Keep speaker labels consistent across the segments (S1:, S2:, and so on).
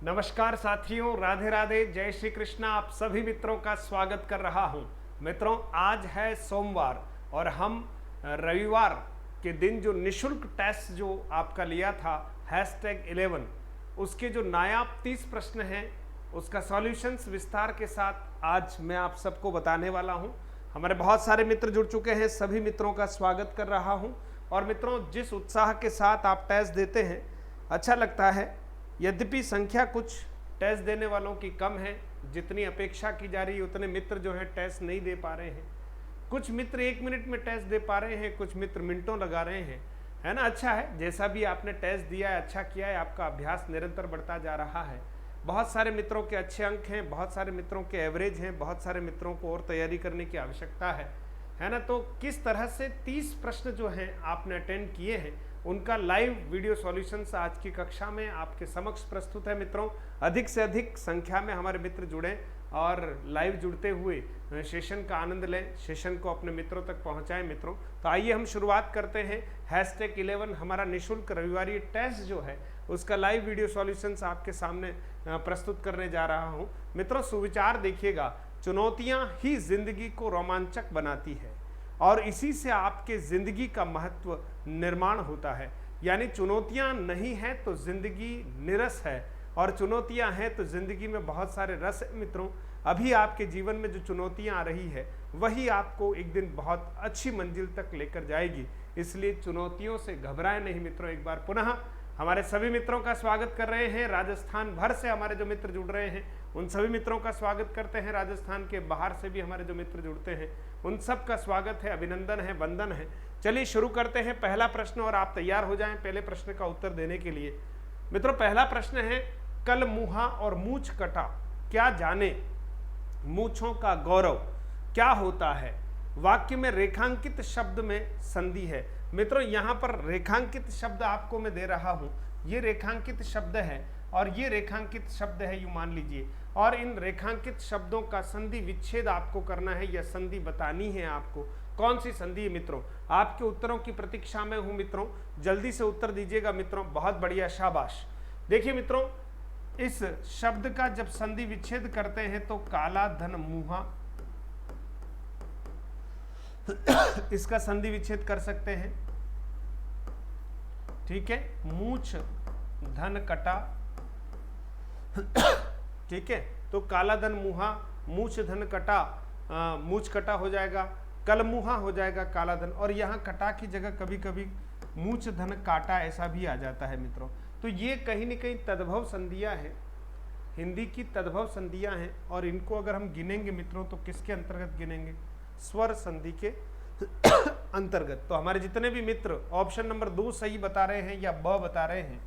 S1: नमस्कार साथियों, राधे राधे, जय श्री कृष्णा। आप सभी मित्रों का स्वागत कर रहा हूं। मित्रों, आज है सोमवार और हम रविवार के दिन जो निशुल्क टेस्ट जो आपका लिया था #11, उसके जो नायाब 30 प्रश्न हैं उसका सॉल्यूशंस विस्तार के साथ आज मैं आप सबको बताने वाला हूं। हमारे बहुत सारे मित्र जुड़ चुके हैं, सभी मित्रों का स्वागत कर रहा हूं। और मित्रों, जिस उत्साह के साथ आप टेस्ट देते हैं अच्छा लगता है। यद्यपि संख्या कुछ टेस्ट देने वालों की कम है, जितनी अपेक्षा की जा रही है उतने मित्र जो है टेस्ट नहीं दे पा रहे हैं। कुछ मित्र 1 मिनट में टेस्ट दे पा रहे हैं, कुछ मित्र मिनटों लगा रहे हैं, है ना। अच्छा है, जैसा भी आपने टेस्ट दिया है अच्छा किया है, आपका अभ्यास निरंतर बढ़ता जा रहा है। बहुत सारे मित्रों के अच्छे अंक हैं, बहुत सारे मित्रों के एवरेज हैं, बहुत सारे मित्रों को और तैयारी करने की आवश्यकता है ना। तो किस तरह से 30 प्रश्न जो हैं आपने अटेंड किए हैं उनका लाइव वीडियो सॉल्यूशंस आज की कक्षा में आपके समक्ष प्रस्तुत है। मित्रों, अधिक से अधिक संख्या में हमारे मित्र जुड़ें और लाइव जुड़ते हुए सेशन का आनंद लें, सेशन को अपने मित्रों तक पहुंचाएं। मित्रों, तो आइए हम शुरुआत करते हैं। #11 हमारा निःशुल्क रविवारी टेस्ट जो है उसका लाइव वीडियो सॉल्यूशंस आपके सामने प्रस्तुत करने जा रहा हूं। मित्रों, सुविचार देखिएगा, चुनौतियां ही जिंदगी को रोमांचक बनाती है और इसी से आपके जिंदगी का महत्व निर्माण होता है। यानी चुनौतियां नहीं है तो जिंदगी निरस है और चुनौतियां हैं तो जिंदगी में बहुत सारे रस है। मित्रों, अभी आपके जीवन में जो चुनौतियां आ रही है वही आपको एक दिन बहुत अच्छी मंजिल तक लेकर जाएगी। इसलिए चुनौतियों से घबराएं नहीं। मित्रों, एक बार पुनः हमारे सभी मित्रों का स्वागत कर रहे हैं। राजस्थान भर से हमारे जो मित्र जुड़ रहे हैं उन सभी मित्रों का स्वागत करते हैं। राजस्थान के बाहर से भी हमारे जो मित्र जुड़ते हैं उन सब का स्वागत है, अभिनंदन है, वंदन है। चलिए शुरू करते हैं। पहला प्रश्न, और आप तैयार हो जाएं पहले प्रश्न का उत्तर देने के लिए। मित्रों, पहला प्रश्न है, कल मुहा और मूछ कटा, क्या जाने मूछों का गौरव क्या होता है। वाक्य में रेखांकित शब्द में संधि है। मित्रों, यहाँ पर रेखांकित शब्द आपको मैं दे रहा हूँ, ये रेखांकित शब्द है और ये रेखांकित शब्द है, यूं मान लीजिए। और इन रेखांकित शब्दों का संधि विच्छेद आपको करना है या संधि बतानी है आपको। कौन सी संधि है मित्रों? आपके उत्तरों की प्रतीक्षा में हूं। मित्रों, जल्दी से उत्तर दीजिएगा। मित्रों, बहुत बढ़िया, शाबाश। देखिए मित्रों, इस शब्द का जब संधि विच्छेद करते हैं तो काला धन मुहा, इसका संधि विच्छेद कर सकते हैं, ठीक है। मूछ धन कटा, ठीक है। तो काला धन मुहा, मूछ धन कटा, मूछ कटा हो जाएगा, कल मुहा हो जाएगा काला धन। और यहाँ कटा की जगह कभी कभी मूछ धन काटा ऐसा भी आ जाता है। मित्रों, तो ये कहीं न कहीं तद्भव संधियां हैं, हिंदी की तद्भव संधियां हैं। और इनको अगर हम गिनेंगे मित्रों तो किसके अंतर्गत गिनेंगे? स्वर संधि के अंतर्गत। तो हमारे जितने भी मित्र ऑप्शन नंबर 2 सही बता रहे हैं या ब बता रहे हैं,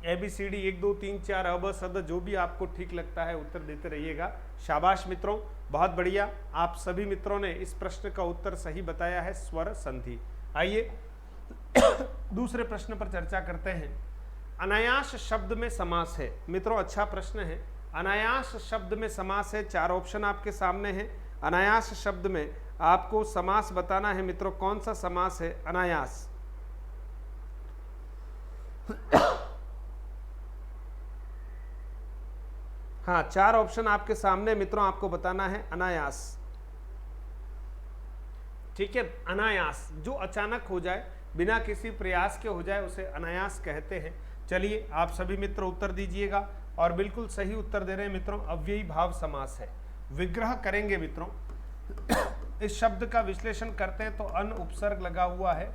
S1: ABCD 1 2 3 4 अब सद, जो भी आपको ठीक लगता है उत्तर देते रहिएगा। शाबाश मित्रों, बहुत बढ़िया। आप सभी मित्रों ने इस प्रश्न का उत्तर सही बताया है, स्वर संधि। आइए दूसरे प्रश्न पर चर्चा करते हैं। अनायास शब्द में समास है। मित्रों, अच्छा प्रश्न है। अनायास शब्द में समास है, 4 ऑप्शन आपके सामने हैं। अनायास शब्द में आपको समास बताना है। मित्रों, कौन सा समास है अनायास? हाँ, 4 ऑप्शन आपके सामने मित्रों, आपको बताना है अनायास, ठीक है। अनायास जो अचानक हो जाए, बिना किसी प्रयास के हो जाए, उसे अनायास कहते हैं। चलिए आप सभी मित्र उत्तर दीजिएगा और बिल्कुल सही उत्तर दे रहे हैं मित्रों। अव्ययी भाव समास है। विग्रह करेंगे मित्रों, इस शब्द का विश्लेषण करते हैं तो अन उपसर्ग लगा हुआ है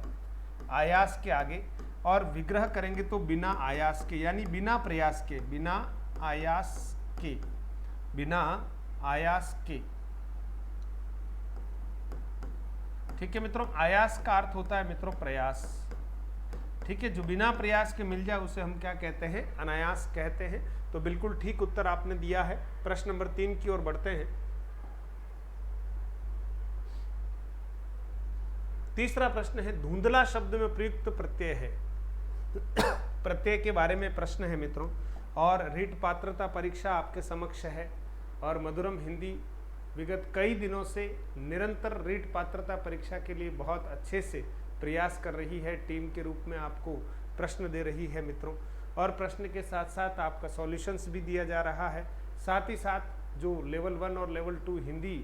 S1: आयास के आगे, और विग्रह करेंगे तो बिना आयास के, यानी बिना प्रयास के, बिना आयास के, बिना आयास के, ठीक है मित्रों। आयास का अर्थ होता है मित्रों प्रयास, ठीक है। जो बिना प्रयास के मिल जाए उसे हम क्या कहते हैं? अनायास कहते हैं। तो बिल्कुल ठीक उत्तर आपने दिया है। प्रश्न नंबर 3 की ओर बढ़ते हैं। तीसरा प्रश्न है, धुंधला शब्द में प्रयुक्त प्रत्यय है। प्रत्यय के बारे में प्रश्न है मित्रों, और रीट पात्रता परीक्षा आपके समक्ष है। और मधुरम हिंदी विगत कई दिनों से निरंतर रीट पात्रता परीक्षा के लिए बहुत अच्छे से प्रयास कर रही है, टीम के रूप में आपको प्रश्न दे रही है मित्रों। और प्रश्न के साथ साथ आपका सॉल्यूशंस भी दिया जा रहा है। साथ ही साथ जो लेवल 1 और लेवल 2 हिंदी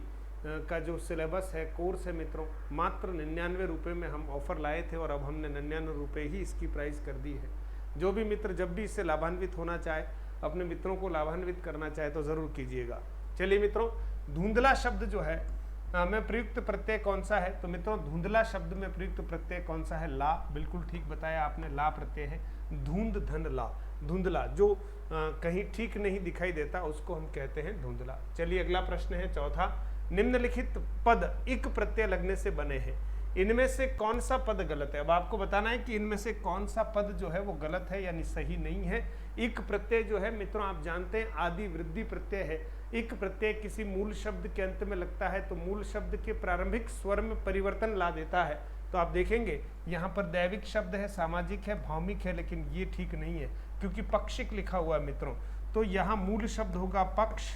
S1: का जो सिलेबस है, कोर्स है मित्रों, मात्र 99 रुपये में हम ऑफ़र लाए थे और अब हमने 99 रुपये ही इसकी प्राइस कर दी है। जो भी मित्र जब भी इससे लाभान्वित होना चाहे, अपने मित्रों को लाभान्वित करना चाहे तो ज़रूर कीजिएगा। चलिए मित्रों, धुंधला शब्द जो है में प्रयुक्त प्रत्यय कौन सा है? तो मित्रों धुंधला शब्द में प्रयुक्त प्रत्यय कौन सा है? ला। बिल्कुल ठीक बताया आपने, ला प्रत्यय है। धुंध धन ला, धुंधला जो कहीं ठीक नहीं दिखाई देता उसको हम कहते हैं धुंधला। चलिए अगला प्रश्न है चौथा। निम्नलिखित पद इक प्रत्यय लगने से बने हैं, इनमें से कौन सा पद गलत है? अब आपको बताना है कि इनमें से कौन सा पद जो है वो गलत है यानी सही नहीं है। इक प्रत्यय जो है मित्रों आप जानते हैं आदि वृद्धि प्रत्यय है। इक प्रत्यय किसी मूल शब्द के अंत में लगता है तो मूल शब्द के प्रारंभिक स्वर में परिवर्तन ला देता है। तो आप देखेंगे यहाँ पर दैविक शब्द है, सामाजिक है, भौमिक है, लेकिन ये ठीक नहीं है क्योंकि पक्षिक लिखा हुआ है मित्रों। तो यहाँ मूल शब्द होगा पक्ष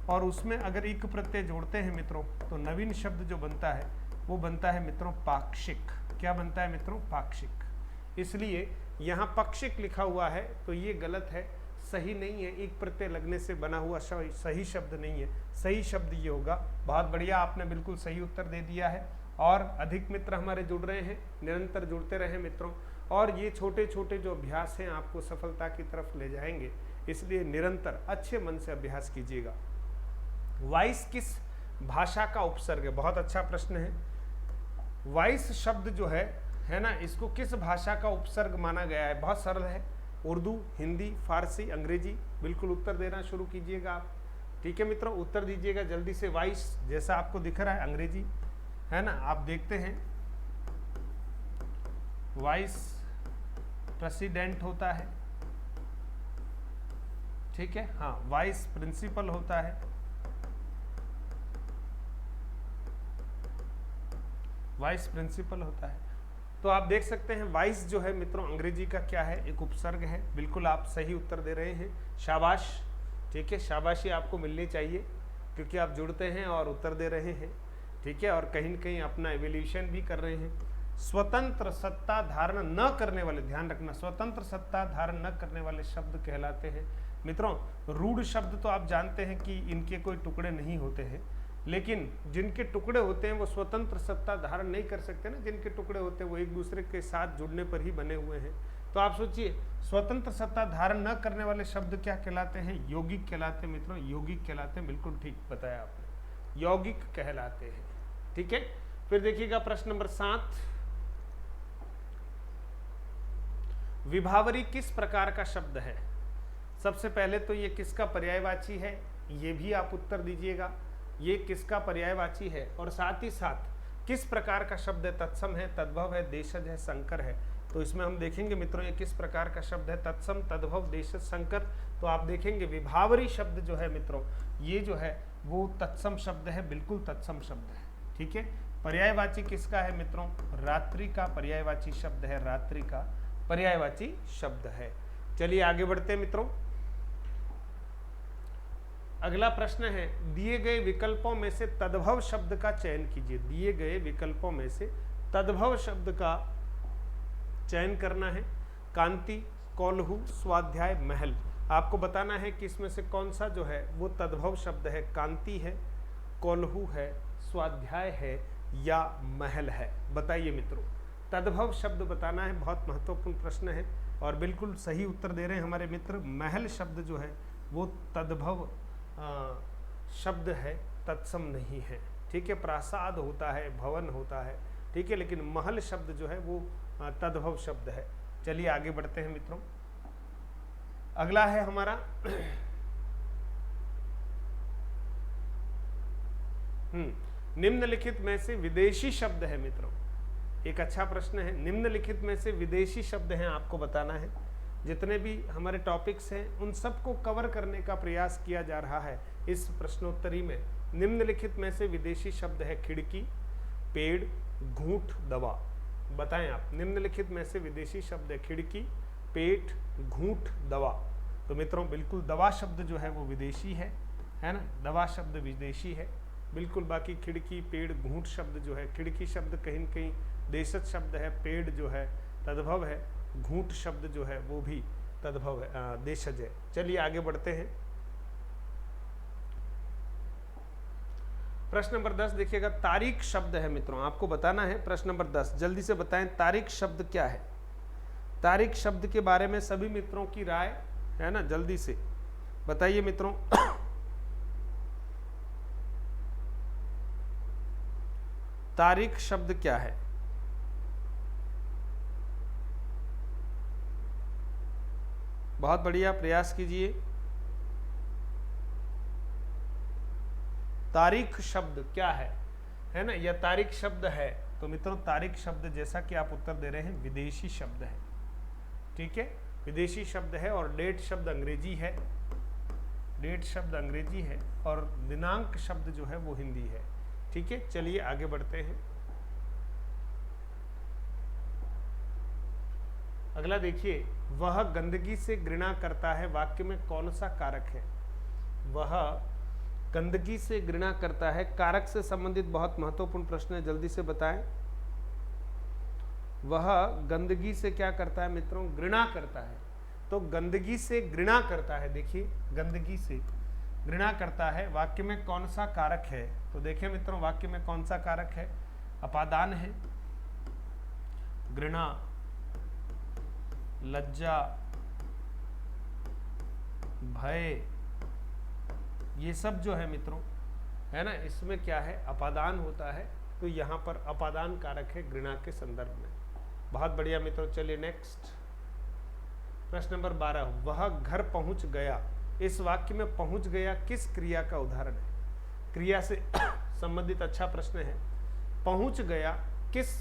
S1: और उसमें अगर इक प्रत्यय जोड़ते हैं मित्रों तो नवीन शब्द जो बनता है वो बनता है मित्रों पाक्षिक। क्या बनता है मित्रों? पाक्षिक। इसलिए यहाँ पक्षिक लिखा हुआ है तो ये गलत है, सही नहीं है। एक प्रत्यय लगने से बना हुआ सही शब्द नहीं है, सही शब्द ये होगा। बहुत बढ़िया, आपने बिल्कुल सही उत्तर दे दिया है। और अधिक मित्र हमारे जुड़ रहे हैं, निरंतर जुड़ते रहें मित्रों। और ये छोटे छोटे जो अभ्यास हैं आपको सफलता की तरफ ले जाएंगे, इसलिए निरंतर अच्छे मन से अभ्यास कीजिएगा। वाइस किस भाषा का उपसर्ग है? बहुत अच्छा प्रश्न है। वाइस शब्द जो है ना, इसको किस भाषा का उपसर्ग माना गया है? बहुत सरल है, उर्दू, हिंदी, फारसी, अंग्रेजी। बिल्कुल उत्तर देना शुरू कीजिएगा आप। ठीक है मित्रों, उत्तर दीजिएगा जल्दी से। वाइस जैसा आपको दिख रहा है अंग्रेजी है ना, आप देखते हैं वाइस प्रेसिडेंट होता है, ठीक है। हाँ, वाइस प्रिंसिपल होता है, वाइस प्रिंसिपल होता है। तो आप देख सकते हैं वाइस जो है मित्रों अंग्रेजी का क्या है? एक उपसर्ग है। बिल्कुल आप सही उत्तर दे रहे हैं, शाबाश। ठीक है, शाबाशी आपको मिलनी चाहिए क्योंकि आप जुड़ते हैं और उत्तर दे रहे हैं। ठीक है, और कहीं न कहीं अपना एवोल्यूशन भी कर रहे हैं। स्वतंत्र सत्ता धारण न करने वाले, ध्यान रखना, स्वतंत्र सत्ता धारण न करने वाले शब्द कहलाते हैं मित्रों। रूढ़ शब्द तो आप जानते हैं कि इनके कोई टुकड़े नहीं होते हैं, लेकिन जिनके टुकड़े होते हैं वो स्वतंत्र सत्ता धारण नहीं कर सकते ना। जिनके टुकड़े होते हैं वो एक दूसरे के साथ जुड़ने पर ही बने हुए हैं। तो आप सोचिए, स्वतंत्र सत्ता धारण न करने वाले शब्द क्या कहलाते हैं? यौगिक कहलाते हैं मित्रों, यौगिक कहलाते हैं। बिल्कुल ठीक बताया आपने, यौगिक कहलाते हैं। ठीक है, फिर देखिएगा प्रश्न नंबर 7। विभावरी किस प्रकार का शब्द है? सबसे पहले तो ये किसका पर्यायवाची है, ये भी आप उत्तर दीजिएगा। ये किसका पर्यायवाची है और साथ ही साथ किस प्रकार का शब्द है? तत्सम है, तद्भव है, देशज है, संकर है। तो इसमें हम देखेंगे मित्रों ये किस प्रकार का शब्द है? तत्सम, तद्भव, देशज, संकर। तो आप देखेंगे विभावरी शब्द जो है मित्रों, ये जो है वो तत्सम शब्द है, बिल्कुल तत्सम शब्द है। ठीक है, पर्यायवाची किसका है मित्रों? रात्रि का पर्यायवाची शब्द है, रात्रि का पर्यायवाची शब्द है। चलिए आगे बढ़ते हैं मित्रों। अगला प्रश्न है, दिए गए विकल्पों में से तद्भव शब्द का चयन कीजिए। दिए गए विकल्पों में से तद्भव शब्द का चयन करना है। कांति, कोल्हू, स्वाध्याय, महल। आपको बताना है कि इसमें से कौन सा जो है वो तद्भव शब्द है। कांति है, कोल्हू है, स्वाध्याय है या महल है? बताइए मित्रों, तद्भव शब्द बताना है। बहुत महत्वपूर्ण प्रश्न है और बिल्कुल सही उत्तर दे रहे हैं हमारे मित्र। महल शब्द जो है वो तद्भव शब्द है, तत्सम नहीं है। ठीक है, प्रासाद होता है, भवन होता है, ठीक है, लेकिन महल शब्द जो है वो तद्भव शब्द है। चलिए आगे बढ़ते हैं मित्रों। अगला है हमारा निम्नलिखित में से विदेशी शब्द है मित्रों। एक अच्छा प्रश्न है। निम्नलिखित में से विदेशी शब्द हैं, आपको बताना है। जितने भी हमारे टॉपिक्स हैं उन सबको कवर करने का प्रयास किया जा रहा है इस प्रश्नोत्तरी में। निम्नलिखित में से विदेशी शब्द है खिड़की, पेड़, घूंट, दवा। बताएं आप, निम्नलिखित में से विदेशी शब्द है खिड़की, पेट, घूंट, दवा। तो मित्रों बिल्कुल दवा शब्द जो है वो विदेशी है ना, दवा शब्द विदेशी है बिल्कुल। बाकी खिड़की, पेड़, घूंट शब्द जो है, खिड़की शब्द कहीं न कहीं देशज शब्द है, पेड़ जो है तद्भव है, घूंट शब्द जो है वो भी तद्भव है, देशज है। चलिए आगे बढ़ते हैं। प्रश्न नंबर 10 देखिएगा, तारीख शब्द है मित्रों, आपको बताना है। प्रश्न नंबर 10 जल्दी से बताएं, तारीख शब्द क्या है? तारीख शब्द के बारे में सभी मित्रों की राय है ना, जल्दी से बताइए मित्रों। तारीख शब्द क्या है? बहुत बढ़िया, प्रयास कीजिए। तारीख शब्द क्या है ना, यह तारीख शब्द है। तो मित्रों तारीख शब्द जैसा कि आप उत्तर दे रहे हैं विदेशी शब्द है, ठीक है, विदेशी शब्द है। और डेट शब्द अंग्रेजी है, डेट शब्द अंग्रेजी है, और दिनांक शब्द जो है वो हिंदी है, ठीक है। चलिए आगे बढ़ते हैं। अगला देखिए, वह गंदगी से घृणा करता है, वाक्य में कौन सा कारक है? वह गंदगी से घृणा करता है, कारक से संबंधित बहुत महत्वपूर्ण प्रश्न है, जल्दी से बताएं। वह गंदगी से क्या करता है मित्रों? घृणा करता है। तो गंदगी से घृणा करता है, देखिए गंदगी से घृणा करता है, वाक्य में कौन सा कारक है? तो देखिए मित्रों, वाक्य में कौन सा कारक है? अपादान है, घृणा, लज्जा, भय, ये सब जो है मित्रों है ना, इसमें क्या है? अपादान होता है। तो यहाँ पर अपादान कारक है घृणा के संदर्भ में। बहुत बढ़िया मित्रों, चलिए नेक्स्ट। प्रश्न नंबर 12, वह घर पहुंच गया। इस वाक्य में पहुंच गया किस क्रिया का उदाहरण है? क्रिया से संबंधित अच्छा प्रश्न है। पहुंच गया किस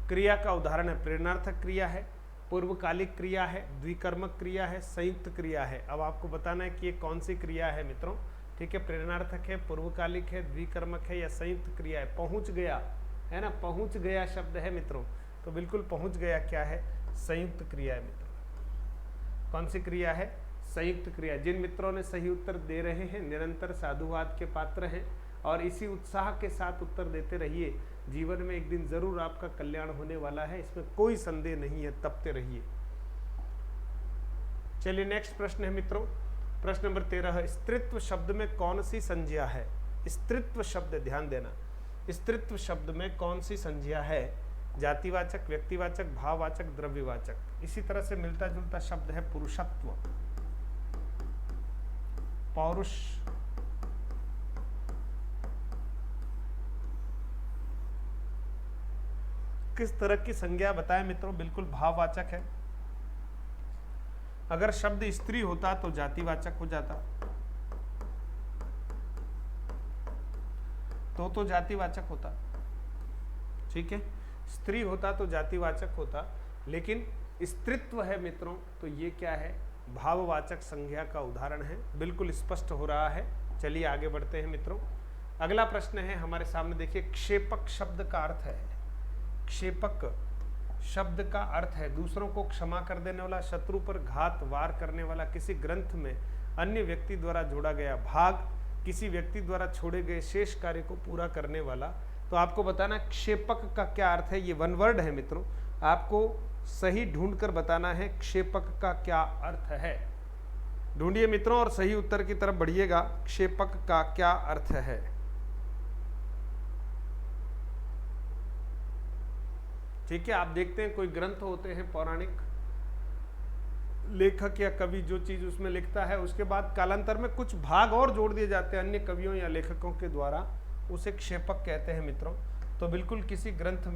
S1: क्रिया का उदाहरण है? प्रेरणार्थक क्रिया है, पूर्वकालिक क्रिया है, द्विकर्मक क्रिया है, संयुक्त क्रिया है। अब आपको बताना है कि ये कौन सी क्रिया है मित्रों, ठीक है। प्रेरणार्थक है, पूर्वकालिक है, द्विकर्मक है या संयुक्त क्रिया है? पहुंच गया है ना, पहुंच गया शब्द है मित्रों, तो बिल्कुल पहुंच गया क्या है? संयुक्त क्रिया है मित्रों। कौन सी क्रिया है? संयुक्त क्रिया। जिन मित्रों ने सही उत्तर दे रहे हैं निरंतर साधुवाद के पात्र हैं, और इसी उत्साह के साथ उत्तर देते रहिए। जीवन में एक दिन जरूर आपका कल्याण होने वाला है, इसमें कोई संदेह नहीं है, तपते रहिए। चलिए नेक्स्ट प्रश्न है मित्रों, प्रश्न नंबर 13, स्त्रीत्व शब्द में कौन सी संज्ञा है? स्त्रीत्व शब्द, ध्यान देना, स्त्रीत्व शब्द में कौन सी संज्ञा है? जातिवाचक, व्यक्तिवाचक, भाववाचक, द्रव्यवाचक। इसी तरह से मिलता जुलता शब्द है पुरुषत्व, पौरुष, किस तरह की संज्ञा बताएं मित्रों? बिल्कुल भाववाचक है। अगर शब्द स्त्री होता तो जातिवाचक हो जाता, तो जातिवाचक होता, ठीक है। स्त्री होता तो जातिवाचक होता, लेकिन स्त्रीत्व है मित्रों, तो ये क्या है? भाववाचक संज्ञा का उदाहरण है। बिल्कुल स्पष्ट हो रहा है। चलिए आगे बढ़ते हैं मित्रों। अगला प्रश्न है हमारे सामने, देखिए क्षेपक शब्द का अर्थ है, क्षेपक शब्द का अर्थ है दूसरों को क्षमा कर देने वाला, शत्रु पर घात वार करने वाला, किसी ग्रंथ में अन्य व्यक्ति द्वारा जोड़ा गया भाग, किसी व्यक्ति द्वारा छोड़े गए शेष कार्य को पूरा करने वाला। तो आपको बताना क्षेपक का क्या अर्थ है। ये वन वर्ड है मित्रों, आपको सही ढूंढकर बताना है क्षेपक का क्या अर्थ है। ढूंढिए मित्रों और सही उत्तर की तरफ बढ़िएगा। क्षेपक का क्या अर्थ है? ठीक है, आप देखते हैं कोई ग्रंथ होते हैं पौराणिक, लेखक या कवि जो चीज उसमें लिखता है, उसके बाद कालांतर में कुछ भाग और जोड़ दिए जाते हैं अन्य कवियों या लेखकों के द्वारा, उसे क्षेपक कहते हैं मित्रों। तो बिल्कुल किसी ग्रंथ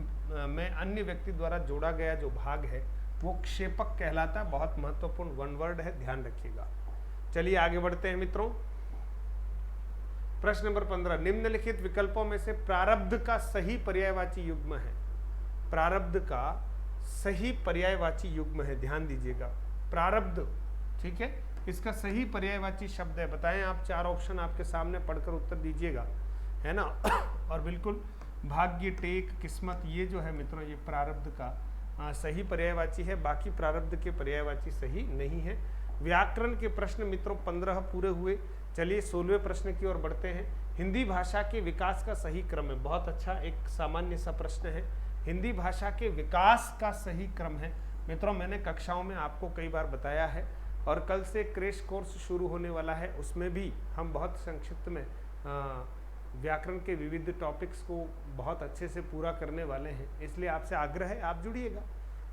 S1: में अन्य व्यक्ति द्वारा जोड़ा गया जो भाग है वो क्षेपक कहलाता है। बहुत महत्वपूर्ण वन वर्ड है, ध्यान रखिएगा। चलिए आगे बढ़ते हैं मित्रों। प्रश्न नंबर 15, निम्नलिखित विकल्पों में से प्रारब्ध का सही पर्यायवाची युग्म है। प्रारब्ध का सही पर्यायवाची युग्म है, ध्यान दीजिएगा। प्रारब्ध, ठीक है, इसका सही पर्यायवाची शब्द है। बताएं आप, 4 ऑप्शन आपके सामने पढ़कर उत्तर दीजिएगा, है ना। और बिल्कुल भाग्य, टेक, किस्मत, ये जो है मित्रों ये प्रारब्ध का सही पर्यायवाची है। बाकी प्रारब्ध के पर्यायवाची सही नहीं है। व्याकरण के प्रश्न मित्रों 15 पूरे हुए। चलिए 16वें प्रश्न की ओर बढ़ते हैं। हिंदी भाषा के विकास का सही क्रम है। बहुत अच्छा, एक सामान्य सा प्रश्न है। हिंदी भाषा के विकास का सही क्रम है। मित्रों मैंने कक्षाओं में आपको कई बार बताया है और कल से क्रैश कोर्स शुरू होने वाला है, उसमें भी हम बहुत संक्षिप्त में व्याकरण के विविध टॉपिक्स को बहुत अच्छे से पूरा करने वाले हैं। इसलिए आपसे आग्रह है आप जुड़िएगा,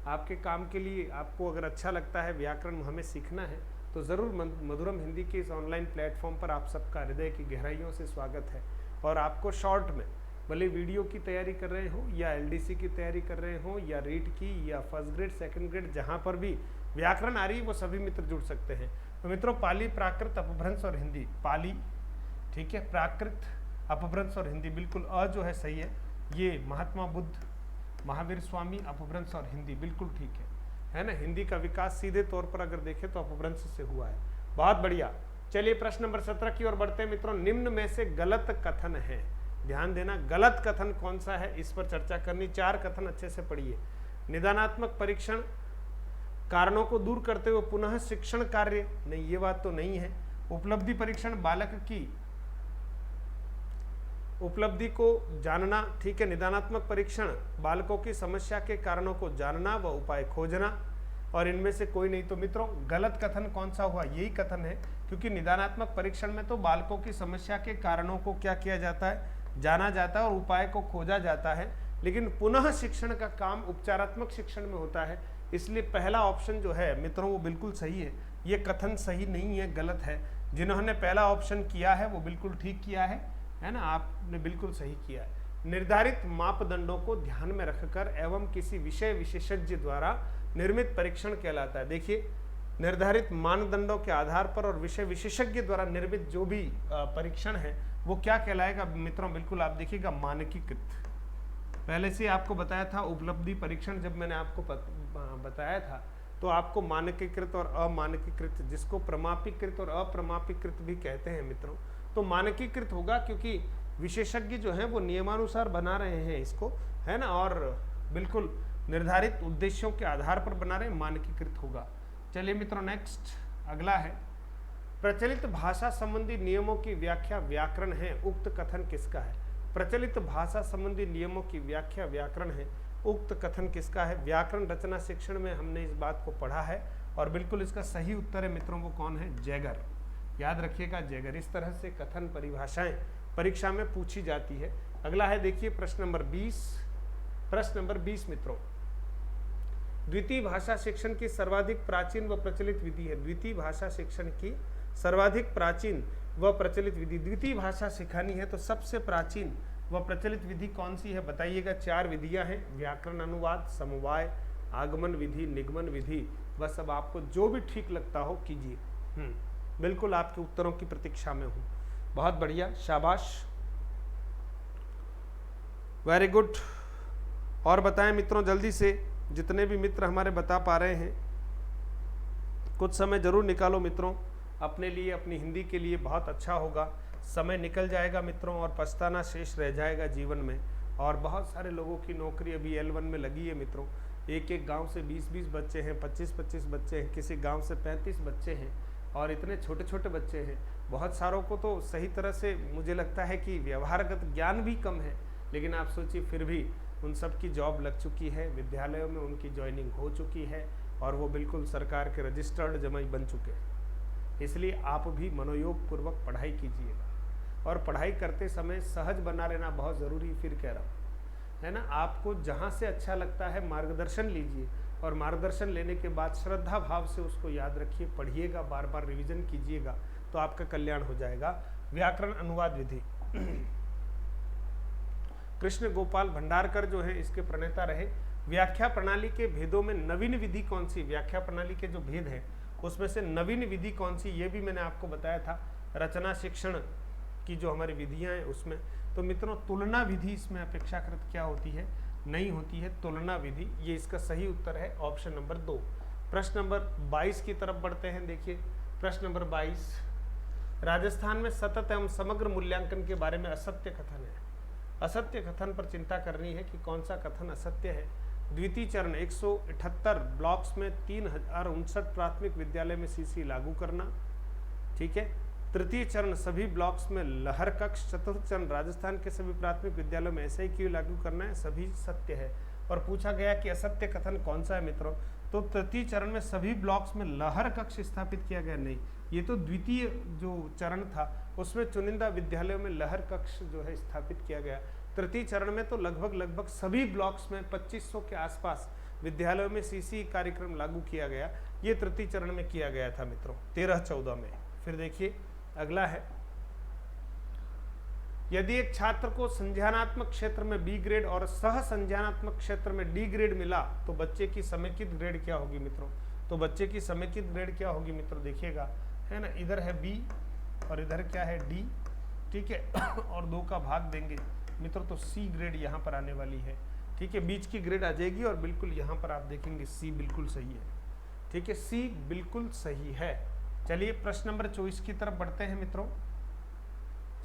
S1: आपके काम के लिए। आपको अगर अच्छा लगता है व्याकरण हमें सीखना है तो ज़रूर मधुरम हिंदी के इस ऑनलाइन प्लेटफॉर्म पर आप सबका हृदय की गहराइयों से स्वागत है। और आपको शॉर्ट में भले वीडियो की तैयारी कर रहे हो या एलडीसी की तैयारी कर रहे हो या रीट की या फर्स्ट ग्रेड सेकंड ग्रेड, जहाँ पर भी व्याकरण आ रही है वो सभी मित्र जुड़ सकते हैं। तो मित्रों पाली, प्राकृत, अपभ्रंश और हिंदी। पाली ठीक है, प्राकृत, अपभ्रंश और हिंदी, बिल्कुल अ जो है सही है। ये महात्मा बुद्ध, महावीर स्वामी, अपभ्रंश और हिंदी, बिल्कुल ठीक है ना। हिंदी का विकास सीधे तौर पर अगर देखें तो अपभ्रंश से हुआ है। बहुत बढ़िया। चलिए प्रश्न नंबर 17 की ओर बढ़ते हैं मित्रों। निम्न में से गलत कथन है, ध्यान देना, गलत कथन कौन सा है इस पर चर्चा करनी। 4 कथन अच्छे से पढ़िए। निदानात्मक परीक्षण, कारणों को दूर करते हुए पुनः शिक्षण कार्य, नहीं ये बात तो नहीं है। उपलब्धि परीक्षण, बालक की उपलब्धि को जानना, ठीक है। निदानात्मक परीक्षण, बालकों की समस्या के कारणों को जानना व उपाय खोजना, और इनमें से कोई नहीं। तो मित्रों गलत कथन कौन सा हुआ, यही कथन है, क्योंकि निदानात्मक परीक्षण में तो बालकों की समस्या के कारणों को क्या किया जाता है, जाना जाता है और उपाय को खोजा जाता है। लेकिन पुनः शिक्षण का काम उपचारात्मक शिक्षण में होता है। इसलिए पहला ऑप्शन जो है मित्रों वो बिल्कुल सही है। ये कथन सही नहीं है, गलत है। जिन्होंने पहला ऑप्शन किया है वो बिल्कुल ठीक किया है ना, आपने बिल्कुल सही किया है। निर्धारित मापदंडों को ध्यान में रखकर एवं किसी विषय विशेषज्ञ द्वारा निर्मित परीक्षण कहलाता है। देखिए, निर्धारित मानदंडों के आधार पर और विषय विशेषज्ञ द्वारा निर्मित जो भी परीक्षण है वो क्या कहलाएगा मित्रों, बिल्कुल आप देखिएगा मानकीकृत। पहले से आपको बताया था उपलब्धि परीक्षण, जब मैंने आपको बताया था तो आपको मानकीकृत और अमानकीकृत, जिसको प्रमापीकृत और अप्रमापीकृत भी कहते हैं मित्रों, तो मानकीकृत होगा क्योंकि विशेषज्ञ जो हैं वो नियमानुसार बना रहे हैं इसको, है ना, और बिल्कुल निर्धारित उद्देश्यों के आधार पर बना रहे हैं, मानकीकृत होगा। चलिए मित्रों नेक्स्ट अगला है, प्रचलित भाषा संबंधी नियमों की व्याख्या व्याकरण है, उक्त कथन किसका है। प्रचलित भाषा संबंधी नियमों की व्याख्या व्याकरण है, उक्त कथन किसका है। व्याकरण रचना शिक्षण में हमने इस बात को पढ़ा है और बिल्कुल इसका सही उत्तर है मित्रों वो कौन है, जैगर। याद रखिएगा जैगर। इस तरह से कथन परिभाषाएं परीक्षा में पूछी जाती है। अगला है देखिए प्रश्न नंबर 20। प्रश्न नंबर 20 मित्रों, द्वितीय भाषा शिक्षण की सर्वाधिक प्राचीन व प्रचलित विधि है। द्वितीय भाषा शिक्षण की सर्वाधिक प्राचीन व प्रचलित विधि, द्वितीय भाषा सिखानी है तो सबसे प्राचीन व प्रचलित विधि कौन सी है बताइएगा। 4 विधियां हैं, व्याकरण अनुवाद, समवाय, आगमन विधि, निगमन विधि। बस अब आपको जो भी ठीक लगता हो कीजिए। बिल्कुल आपके उत्तरों की प्रतीक्षा में हूँ। बहुत बढ़िया, शाबाश, वेरी गुड। और बताएं मित्रों जल्दी से, जितने भी मित्र हमारे बता पा रहे हैं कुछ समय जरूर निकालो मित्रों अपने लिए, अपनी हिंदी के लिए, बहुत अच्छा होगा। समय निकल जाएगा मित्रों और पछताना शेष रह जाएगा जीवन में। और बहुत सारे लोगों की नौकरी अभी L1 में लगी है मित्रों। एक गांव से 20-20 बच्चे हैं, 25-25 बच्चे हैं, किसी गांव से 35 बच्चे हैं और इतने छोटे छोटे बच्चे हैं। बहुत सारों को तो सही तरह से मुझे लगता है कि व्यवहारगत ज्ञान भी कम है, लेकिन आप सोचिए फिर भी उन सब की जॉब लग चुकी है, विद्यालयों में उनकी ज्वाइनिंग हो चुकी है और वो बिल्कुल सरकार के रजिस्टर्ड जमाई बन चुके हैं। इसलिए आप भी मनोयोग पूर्वक पढ़ाई कीजिएगा और पढ़ाई करते समय सहज बना रहना बहुत ज़रूरी, फिर कह रहा हूँ, है ना। आपको जहाँ से अच्छा लगता है मार्गदर्शन लीजिए और मार्गदर्शन लेने के बाद श्रद्धा भाव से उसको याद रखिए, पढ़िएगा, बार बार रिवीजन कीजिएगा तो आपका कल्याण हो जाएगा। व्याकरण अनुवाद विधि, कृष्ण गोपाल भंडारकर जो है इसके प्रणेता रहे। व्याख्या प्रणाली के भेदों में नवीन विधि कौन सी, व्याख्या प्रणाली के जो भेद हैं उसमें से नवीन विधि कौन सी, ये भी मैंने आपको बताया था रचना शिक्षण की जो हमारी विधियां हैं उसमें। तो मित्रों तुलना विधि इसमें अपेक्षाकृत क्या होती है, नहीं होती है तुलना विधि। ये इसका सही उत्तर है ऑप्शन नंबर 2। प्रश्न नंबर 22 की तरफ बढ़ते हैं। देखिए प्रश्न नंबर 22, राजस्थान में सतत एवं समग्र मूल्यांकन के बारे में असत्य कथन है। असत्य कथन पर चिंता करनी है कि कौन सा कथन असत्य है। द्वितीय चरण 178 ब्लॉक्स में 3059 प्राथमिक विद्यालय में सीसी लागू करना, ठीक है। तृतीय चरण सभी ब्लॉक्स में लहर कक्ष। चतुर्थ चरण राजस्थान के सभी प्राथमिक विद्यालयों में SIQ लागू करना है, सभी सत्य है। और पूछा गया कि असत्य कथन कौन सा है मित्रों, तो तृतीय चरण में सभी ब्लॉक्स में लहर कक्ष स्थापित किया गया? नहीं, ये तो द्वितीय जो चरण था उसमें चुनिंदा विद्यालयों में लहर कक्ष जो है स्थापित किया गया। तृतीय चरण में तो लगभग सभी ब्लॉक्स में 2500 के आसपास विद्यालयों में सीसी कार्यक्रम लागू किया गया। ये तृतीय चरण में किया गया था मित्रों 13-14 में। फिर देखिए अगला है, यदि एक छात्र को संज्ञानात्मक क्षेत्र में बी ग्रेड और सह संज्ञानात्मक क्षेत्र में डी ग्रेड मिला तो बच्चे की समेकित ग्रेड क्या होगी मित्रों? तो बच्चे की समेकित ग्रेड क्या होगी मित्रों? देखिएगा, है ना, इधर है बी और इधर क्या है डी, ठीक है, और 2 का भाग देंगे मित्रों तो सी ग्रेड यहाँ पर आने वाली है, ठीक है, बीच की ग्रेड आ जाएगी और बिल्कुल यहाँ पर आप देखेंगे सी बिल्कुल सही है, ठीक है, सी बिल्कुल सही है। चलिए प्रश्न नंबर 24 की तरफ बढ़ते हैं मित्रों।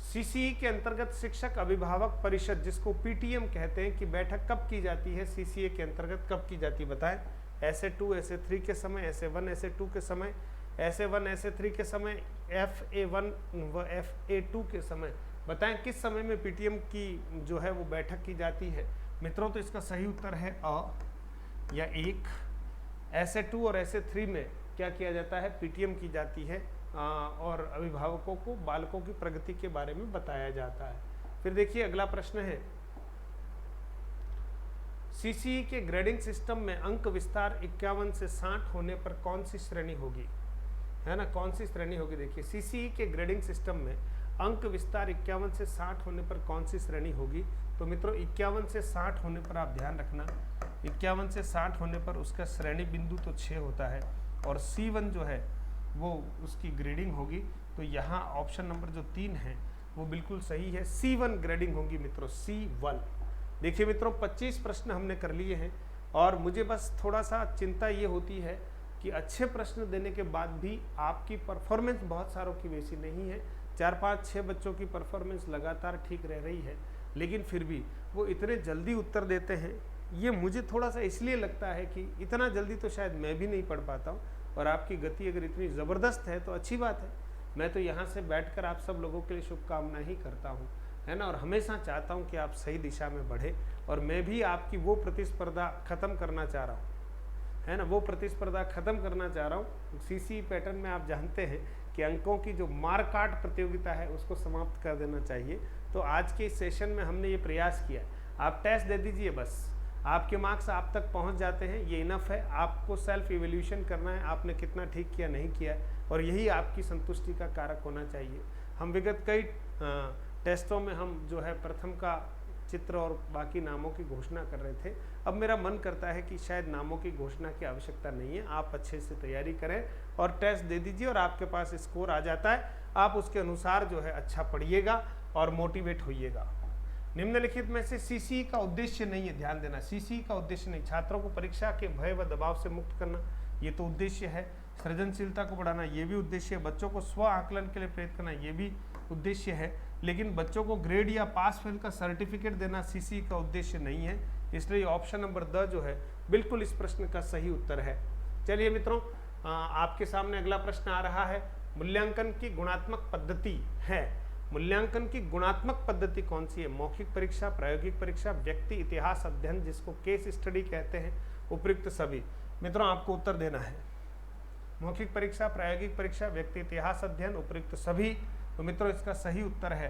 S1: सीसीई के अंतर्गत शिक्षक अभिभावक परिषद, जिसको पीटीएम कहते हैं, कि बैठक कब की जाती है? सीसीए के अंतर्गत कब की जाती है बताएं? ऐसे 2 ऐसे 3 के समय, ऐसे 1 ऐसे 2 के समय, ऐसे 1 ऐसे 3 के समय, FA1 व FA2 के समय। बताएं किस समय में पीटीएम की जो है वो बैठक की जाती है मित्रों? तो इसका सही उत्तर है अ या 1। ऐसे 2 और ऐसे 3 में क्या किया जाता है? पीटीएम की जाती है और अभिभावकों को बालकों की प्रगति के बारे में बताया जाता है। फिर देखिए अगला प्रश्न है, सीसीई के ग्रेडिंग सिस्टम में अंक विस्तार 51 से 60 होने पर कौन सी श्रेणी होगी? है ना, कौन सी श्रेणी होगी? देखिए सीसीई के ग्रेडिंग सिस्टम में अंक विस्तार 51 से 60 होने पर कौन सी श्रेणी होगी? तो मित्रों 51 से 60 होने पर आप ध्यान रखना, 51 से 60 होने पर उसका श्रेणी बिंदु तो 6 होता है और C1 जो है वो उसकी ग्रेडिंग होगी। तो यहाँ ऑप्शन नंबर जो 3 है वो बिल्कुल सही है, C1 ग्रेडिंग होगी मित्रों, C1। देखिए मित्रों 25 प्रश्न हमने कर लिए हैं और मुझे बस थोड़ा सा चिंता ये होती है कि अच्छे प्रश्न देने के बाद भी आपकी परफॉर्मेंस बहुत सारों की वैसी नहीं है। 4, 5, 6 बच्चों की परफॉर्मेंस लगातार ठीक रह रही है, लेकिन फिर भी वो इतने जल्दी उत्तर देते हैं, ये मुझे थोड़ा सा इसलिए लगता है कि इतना जल्दी तो शायद मैं भी नहीं पढ़ पाता हूँ, और आपकी गति अगर इतनी ज़बरदस्त है तो अच्छी बात है। मैं तो यहाँ से बैठकर आप सब लोगों के लिए शुभकामनाएं ही करता हूँ, है ना, और हमेशा चाहता हूँ कि आप सही दिशा में बढ़े। और मैं भी आपकी वो प्रतिस्पर्धा खत्म करना चाह रहा हूँ, है ना, वो प्रतिस्पर्धा खत्म करना चाह रहा हूँ। सीसी पैटर्न में आप जानते हैं कि अंकों की जो मार्काट प्रतियोगिता है उसको समाप्त कर देना चाहिए। तो आज के इस सेशन में हमने ये प्रयास किया, आप टेस्ट दे दीजिए, बस आपके मार्क्स आप तक पहुंच जाते हैं, ये इनफ है। आपको सेल्फ इवैल्यूएशन करना है, आपने कितना ठीक किया नहीं किया, और यही आपकी संतुष्टि का कारक होना चाहिए। हम विगत कई टेस्टों में हम जो है प्रथम का चित्र और बाकी नामों की घोषणा कर रहे थे। अब मेरा मन करता है कि शायद नामों की घोषणा की आवश्यकता नहीं है, आप अच्छे से तैयारी करें और टेस्ट दे दीजिए और आपके पास स्कोर आ जाता है। आप उसके अनुसार जो है अच्छा पढ़िएगा और मोटिवेट होइएगा। निम्नलिखित में से सीसी का उद्देश्य नहीं है, ध्यान देना, सीसी का उद्देश्य नहीं, छात्रों को परीक्षा के भय व दबाव से मुक्त करना, ये तो उद्देश्य है। सृजनशीलता को बढ़ाना, ये भी उद्देश्य है। बच्चों को स्व आकलन के लिए प्रेरित करना, ये भी उद्देश्य है। लेकिन बच्चों को ग्रेड या पास फेल का सर्टिफिकेट देना सीसी का उद्देश्य नहीं है। इसलिए ऑप्शन नंबर द जो है बिल्कुल इस प्रश्न का सही उत्तर है। चलिए मित्रों, आपके सामने अगला प्रश्न आ रहा है, मूल्यांकन की गुणात्मक पद्धति है। मूल्यांकन की गुणात्मक पद्धति कौन सी है? मौखिक परीक्षा, प्रायोगिक परीक्षा, व्यक्ति इतिहास अध्ययन, जिसको केस स्टडी कहते हैं, उपयुक्त सभी। मित्रों आपको उत्तर देना है, मौखिक परीक्षा, प्रायोगिक परीक्षा, व्यक्ति इतिहास अध्ययन, उपयुक्त सभी। तो मित्रों इसका सही उत्तर है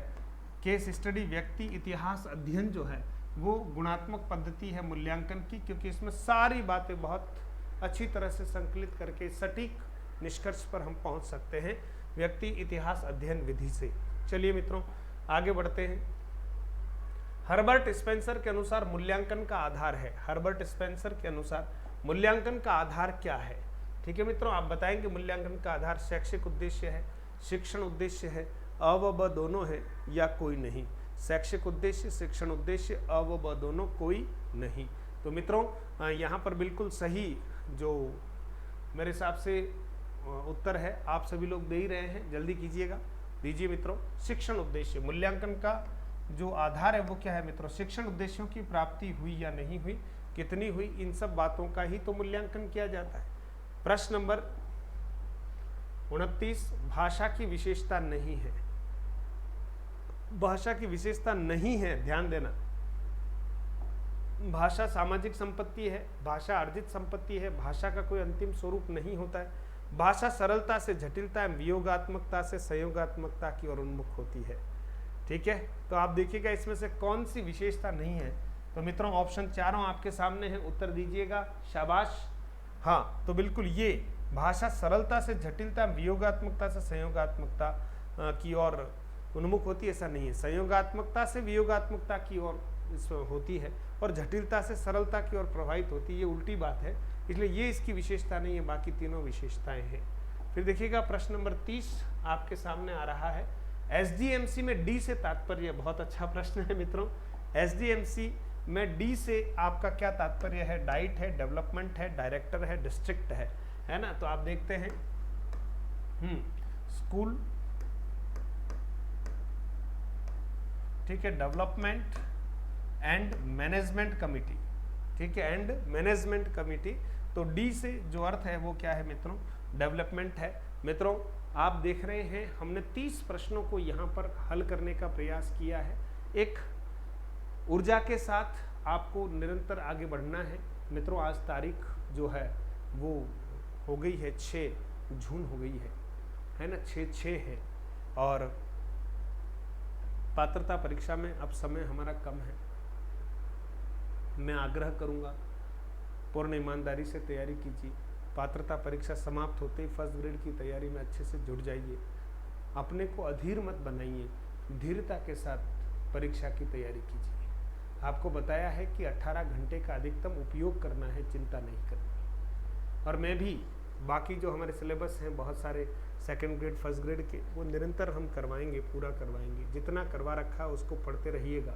S1: केस स्टडी। व्यक्ति इतिहास अध्ययन जो है वो गुणात्मक पद्धति है मूल्यांकन की, क्योंकि इसमें सारी बातें बहुत अच्छी तरह से संकलित करके सटीक निष्कर्ष पर हम पहुंच सकते हैं व्यक्ति इतिहास अध्ययन विधि से। चलिए मित्रों आगे बढ़ते हैं। हर्बर्ट स्पेंसर के अनुसार मूल्यांकन का आधार है, हर्बर्ट स्पेंसर के अनुसार मूल्यांकन का आधार क्या है? ठीक है मित्रों, आप बताएंगे मूल्यांकन का आधार शैक्षिक उद्देश्य है, शिक्षण उद्देश्य है, अ व ब दोनों है, या कोई नहीं। शैक्षिक उद्देश्य, शिक्षण उद्देश्य, अ व ब दोनों, कोई नहीं। तो मित्रों यहाँ पर बिल्कुल सही जो मेरे हिसाब से उत्तर है, आप सभी लोग दे ही रहे हैं, जल्दी कीजिएगा, दीजिए मित्रों। शिक्षण उद्देश्य, मूल्यांकन का जो आधार है वो क्या है मित्रों? शिक्षण उद्देश्यों की प्राप्ति हुई या नहीं हुई, कितनी हुई, इन सब बातों का ही तो मूल्यांकन किया जाता है। प्रश्न नंबर 29, भाषा की विशेषता नहीं है। भाषा की विशेषता नहीं है, ध्यान देना, भाषा सामाजिक संपत्ति है, भाषा अर्जित संपत्ति है, भाषा का कोई अंतिम स्वरूप नहीं होता है। भाषा सरलता से जटिलता एवं वियोगात्मकता से संयोगात्मकता की ओर उन्मुख होती है। ठीक है, तो आप देखिएगा इसमें से कौन सी विशेषता नहीं है। तो मित्रों ऑप्शन चारों आपके सामने है, उत्तर दीजिएगा, शाबाश। हाँ, तो बिल्कुल ये भाषा सरलता से जटिलता वियोगात्मकता से संयोगात्मकता की ओर उन्मुख होती है, ऐसा नहीं है। संयोगात्मकता से वियोगात्मकता की ओर होती है और जटिलता से सरलता की ओर प्रभावित होती है, ये उल्टी बात है, इसलिए ये इसकी विशेषता नहीं है, बाकी तीनों विशेषताएं हैं। फिर देखिएगा प्रश्न नंबर 30 आपके सामने आ रहा है, एसडीएमसी में डी से तात्पर्य। बहुत अच्छा प्रश्न है मित्रों। एसडीएमसी में डी से आपका क्या तात्पर्य है? डाइट है, डेवलपमेंट है, डायरेक्टर है, डिस्ट्रिक्ट है ना। तो आप देखते हैं स्कूल, ठीक है, डेवलपमेंट एंड मैनेजमेंट कमिटी, ठीक है, एंड मैनेजमेंट कमिटी। तो डी से जो अर्थ है वो क्या है मित्रों? डेवलपमेंट है। मित्रों आप देख रहे हैं हमने 30 प्रश्नों को यहाँ पर हल करने का प्रयास किया है। एक ऊर्जा के साथ आपको निरंतर आगे बढ़ना है मित्रों। आज तारीख जो है वो हो गई है 6 जून हो गई है ना, 6/6 है, और पात्रता परीक्षा में अब समय हमारा कम है। मैं आग्रह करूंगा पूर्ण ईमानदारी से तैयारी कीजिए। पात्रता परीक्षा समाप्त होते ही फर्स्ट ग्रेड की तैयारी में अच्छे से जुड़ जाइए। अपने को अधीर मत बनाइए, धीरता के साथ परीक्षा की तैयारी कीजिए। आपको बताया है कि 18 घंटे का अधिकतम उपयोग करना है, चिंता नहीं करनी। और मैं भी बाकी जो हमारे सिलेबस हैं बहुत सारे सेकंड ग्रेड फर्स्ट ग्रेड के, वो निरंतर हम करवाएंगे, पूरा करवाएंगे। जितना करवा रखा उसको पढ़ते रहिएगा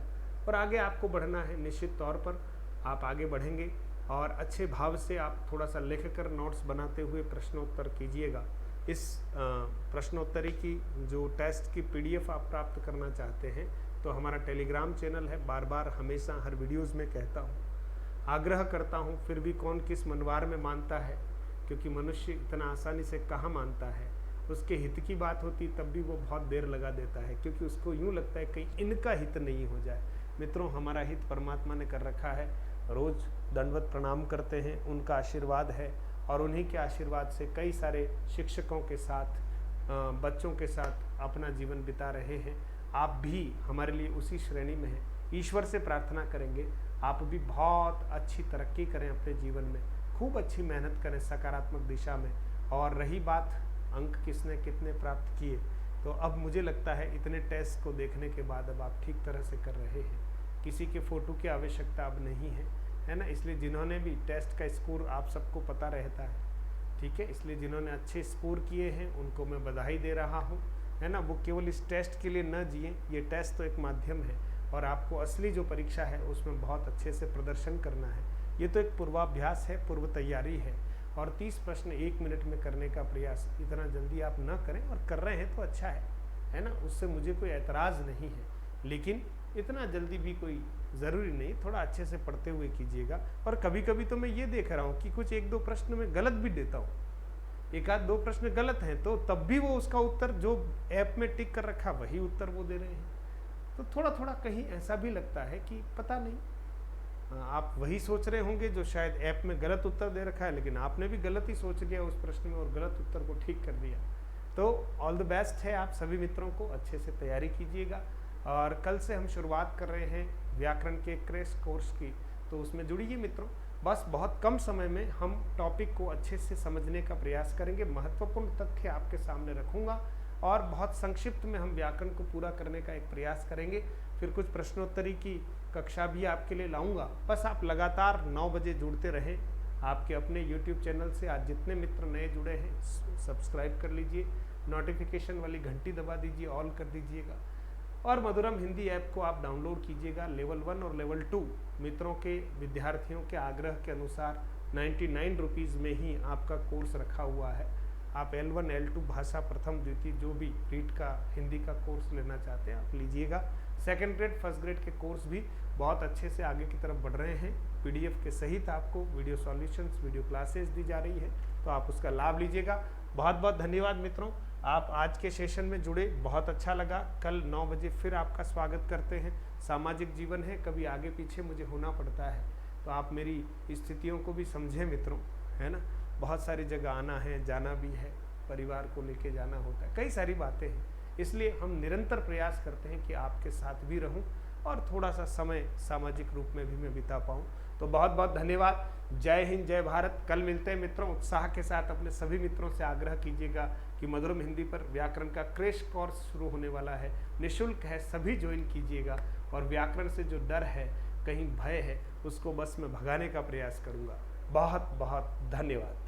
S1: और आगे आपको बढ़ना है। निश्चित तौर पर आप आगे बढ़ेंगे और अच्छे भाव से आप थोड़ा सा लिख कर नोट्स बनाते हुए प्रश्नोत्तर कीजिएगा। इस प्रश्नोत्तरी की जो टेस्ट की PDF आप प्राप्त करना चाहते हैं तो हमारा टेलीग्राम चैनल है। बार बार हमेशा हर वीडियोज़ में कहता हूँ, आग्रह करता हूँ, फिर भी कौन किस मनवार में मानता है, क्योंकि मनुष्य इतना आसानी से कहाँ मानता है। उसके हित की बात होती तब भी वो बहुत देर लगा देता है, क्योंकि उसको यूँ लगता है कहीं इनका हित नहीं हो जाए। मित्रों हमारा हित परमात्मा ने कर रखा है। रोज़ दंडवत प्रणाम करते हैं, उनका आशीर्वाद है, और उन्हीं के आशीर्वाद से कई सारे शिक्षकों के साथ, बच्चों के साथ अपना जीवन बिता रहे हैं। आप भी हमारे लिए उसी श्रेणी में हैं। ईश्वर से प्रार्थना करेंगे आप भी बहुत अच्छी तरक्की करें अपने जीवन में, खूब अच्छी मेहनत करें सकारात्मक दिशा में। और रही बात अंक किसने कितने प्राप्त किए, तो अब मुझे लगता है इतने टेस्ट को देखने के बाद अब आप ठीक तरह से कर रहे हैं। किसी के फ़ोटो की आवश्यकता अब नहीं है ना। इसलिए जिन्होंने भी टेस्ट का स्कोर आप सबको पता रहता है, ठीक है, इसलिए जिन्होंने अच्छे स्कोर किए हैं उनको मैं बधाई दे रहा हूँ, है ना। वो केवल इस टेस्ट के लिए न जिए, ये टेस्ट तो एक माध्यम है और आपको असली जो परीक्षा है उसमें बहुत अच्छे से प्रदर्शन करना है। ये तो एक पूर्वाभ्यास है, पूर्व तैयारी है। और 30 प्रश्न 1 मिनट में करने का प्रयास इतना जल्दी आप न करें, और कर रहे हैं तो अच्छा है ना, उससे मुझे कोई एतराज़ नहीं है। लेकिन इतना जल्दी भी कोई ज़रूरी नहीं, थोड़ा अच्छे से पढ़ते हुए कीजिएगा। और कभी कभी तो मैं ये देख रहा हूँ कि कुछ 1-2 प्रश्न में गलत भी देता हूँ, 1-2 प्रश्न गलत हैं, तो तब भी वो उसका उत्तर जो ऐप में टिक कर रखा वही उत्तर वो दे रहे हैं। तो थोड़ा थोड़ा कहीं ऐसा भी लगता है कि पता नहीं, आप वही सोच रहे होंगे जो शायद ऐप में गलत उत्तर दे रखा है, लेकिन आपने भी गलत ही सोच लिया उस प्रश्न में और गलत उत्तर को ठीक कर दिया। तो ऑल द बेस्ट है आप सभी मित्रों को, अच्छे से तैयारी कीजिएगा। और कल से हम शुरुआत कर रहे हैं व्याकरण के क्रैश कोर्स की, तो उसमें जुड़िए मित्रों। बस बहुत कम समय में हम टॉपिक को अच्छे से समझने का प्रयास करेंगे। महत्वपूर्ण तथ्य आपके सामने रखूंगा और बहुत संक्षिप्त में हम व्याकरण को पूरा करने का एक प्रयास करेंगे। फिर कुछ प्रश्नोत्तरी की कक्षा भी आपके लिए लाऊंगा। बस आप लगातार 9 बजे जुड़ते रहें आपके अपने YouTube चैनल से। आज जितने मित्र नए जुड़े हैं सब्सक्राइब कर लीजिए, नोटिफिकेशन वाली घंटी दबा दीजिए, ऑल कर दीजिएगा। और मधुरम हिंदी ऐप को आप डाउनलोड कीजिएगा। लेवल 1 और लेवल 2 मित्रों के विद्यार्थियों के आग्रह के अनुसार 99 रुपीज़ में ही आपका कोर्स रखा हुआ है। आप L1 L2 भाषा प्रथम द्वितीय जो भी रीड का हिंदी का कोर्स लेना चाहते हैं आप लीजिएगा। सेकंड ग्रेड फर्स्ट ग्रेड के कोर्स भी बहुत अच्छे से आगे की तरफ बढ़ रहे हैं। PDF के सहित आपको वीडियो सॉल्यूशंस, वीडियो क्लासेस दी जा रही है, तो आप उसका लाभ लीजिएगा। बहुत बहुत धन्यवाद मित्रों, आप आज के सेशन में जुड़े, बहुत अच्छा लगा। कल 9 बजे फिर आपका स्वागत करते हैं। सामाजिक जीवन है, कभी आगे पीछे मुझे होना पड़ता है। तो आप मेरी स्थितियों को भी समझें मित्रों, है ना। बहुत सारी जगह आना है, जाना भी है, परिवार को लेके जाना होता है, कई सारी बातें हैं, इसलिए हम निरंतर प्रयास करते हैं कि आपके साथ भी रहूं और थोड़ा सा समय सामाजिक रूप में भी मैं बिता पाऊं। तो बहुत बहुत धन्यवाद। जय हिंद, जय भारत। कल मिलते हैं मित्रों। उत्साह के साथ अपने सभी मित्रों से आग्रह कीजिएगा कि मधुरम हिंदी पर व्याकरण का क्रैश कोर्स शुरू होने वाला है, निःशुल्क है, सभी ज्वाइन कीजिएगा। और व्याकरण से जो डर है, कहीं भय है, उसको बस मैं भगाने का प्रयास करूँगा। बहुत बहुत धन्यवाद।